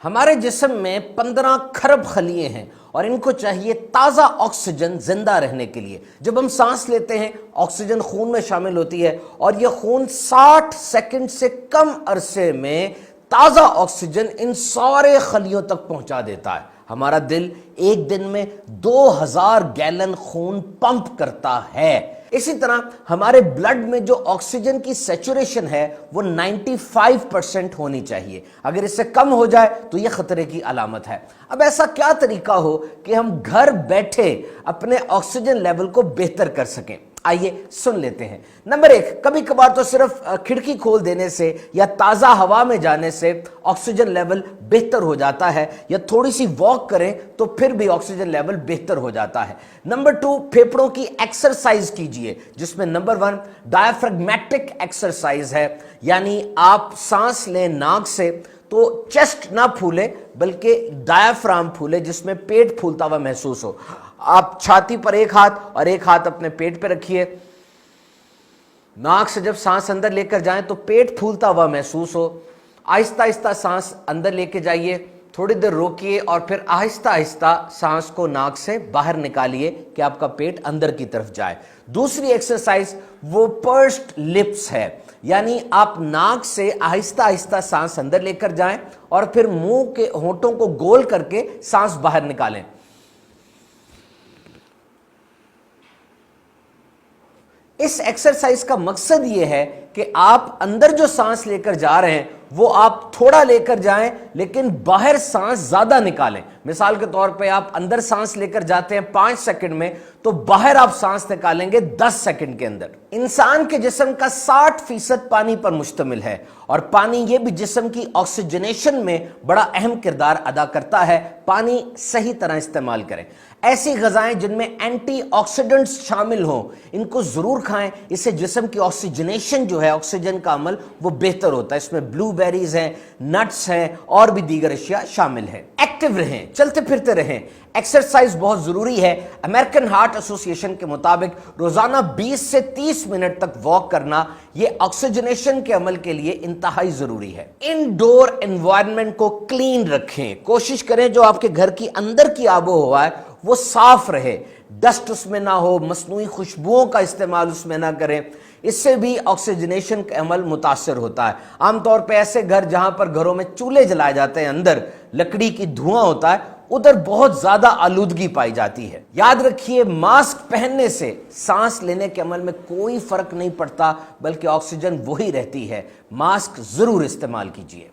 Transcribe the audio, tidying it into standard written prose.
ہمارے جسم میں 15 کھرب خلیے ہیں اور ان کو چاہیے تازہ آکسیجن زندہ رہنے کے لیے۔ جب ہم سانس لیتے ہیں آکسیجن خون میں شامل ہوتی ہے اور یہ خون 60 سیکنڈ سے کم عرصے میں تازہ آکسیجن ان سارے خلیوں تک پہنچا دیتا ہے۔ ہمارا دل ایک دن میں 2000 گیلن خون پمپ کرتا ہے۔ اسی طرح ہمارے بلڈ میں جو آکسیجن کی سیچوریشن ہے وہ 95% ہونی چاہیے۔ اگر اس سے کم ہو جائے تو یہ خطرے کی علامت ہے۔ اب ایسا کیا طریقہ ہو کہ ہم گھر بیٹھے اپنے آکسیجن لیول کو بہتر کر سکیں؟ آئیے سن لیتے ہیں۔ نمبر 1، کبھی کبھار تو صرف کھڑکی کھول دینے سے یا تازہ ہوا میں جانے سے آکسیجن لیول بہتر ہو جاتا ہے، یا تھوڑی سی واک کریں تو پھر بھی آکسیجن لیول بہتر ہو جاتا ہے۔ نمبر 2، پھیپھڑوں کی ایکسرسائز کیجئے، جس میں نمبر 1 ڈائفریگمیٹک ایکسرسائز ہے، یعنی آپ سانس لیں ناک سے تو چیسٹ نہ پھولے بلکہ ڈایافرام پھولے، جس میں پیٹ پھولتا ہوا محسوس ہو۔ آپ چھاتی پر ایک ہاتھ اور ایک ہاتھ اپنے پیٹ پہ رکھیے، ناک سے جب سانس اندر لے کر جائیں تو پیٹ پھولتا ہوا محسوس ہو۔ آہستہ آہستہ سانس اندر لے کے جائیے، تھوڑی دیر روکیے اور پھر آہستہ آہستہ سانس کو ناک سے باہر نکالیے کہ آپ کا پیٹ اندر کی طرف جائے۔ دوسری ایکسرسائز وہ پرسڈ لپس ہے، یعنی آپ ناک سے آہستہ آہستہ سانس اندر لے کر جائیں اور پھر منہ کے ہونٹوں کو گول کر کے سانس باہر نکالیں۔ اس ایکسرسائز کا مقصد یہ ہے کہ آپ اندر جو سانس لے کر جا رہے ہیں وہ آپ تھوڑا لے کر جائیں لیکن باہر سانس زیادہ نکالیں۔ مثال کے طور پہ آپ اندر سانس لے کر جاتے ہیں 5 سیکنڈ میں، تو باہر آپ سانس نکالیں گے 10 سیکنڈ کے اندر۔ انسان کے جسم کا 60% پانی پر مشتمل ہے اور پانی یہ بھی جسم کی آکسیجنیشن میں بڑا اہم کردار ادا کرتا ہے۔ پانی صحیح طرح استعمال کریں۔ ایسی غذائیں جن میں اینٹی آکسیڈنٹس شامل ہوں ان کو ضرور کھائیں، اس سے جسم کی آکسیجنیشن جو ہے، آکسیجن کا عمل وہ بہتر ہوتا ہے۔ اس میں بلو بیریز ہیں، نٹس ہیں اور بھی دیگر اشیاء شامل ہیں۔ ایکٹیو رہیں، چلتے پھرتے رہیں، ایکسرسائز بہت ضروری ہے۔ امریکن ہارٹ ایسوسی ایشن کے مطابق روزانہ 20 سے 30 منٹ تک واک کرنا یہ آکسیجنیشن کے عمل کے لیے انتہائی ضروری ہے۔ انڈور انوائرمنٹ کو کلین رکھیں، کوشش کریں جو آپ کے گھر کی اندر کی آب و ہوا ہے وہ صاف رہے، ڈسٹ اس میں نہ ہو، مصنوعی خوشبوؤں کا استعمال اس میں نہ کریں، اس سے بھی آکسیجنیشن کا عمل متاثر ہوتا ہے۔ عام طور پہ ایسے گھر جہاں پر گھروں میں چولہے جلائے جاتے ہیں، اندر لکڑی کی دھواں ہوتا ہے، ادھر بہت زیادہ آلودگی پائی جاتی ہے۔ یاد رکھیے ماسک پہننے سے سانس لینے کے عمل میں کوئی فرق نہیں پڑتا بلکہ آکسیجن وہی رہتی ہے۔ ماسک ضرور استعمال کیجیے۔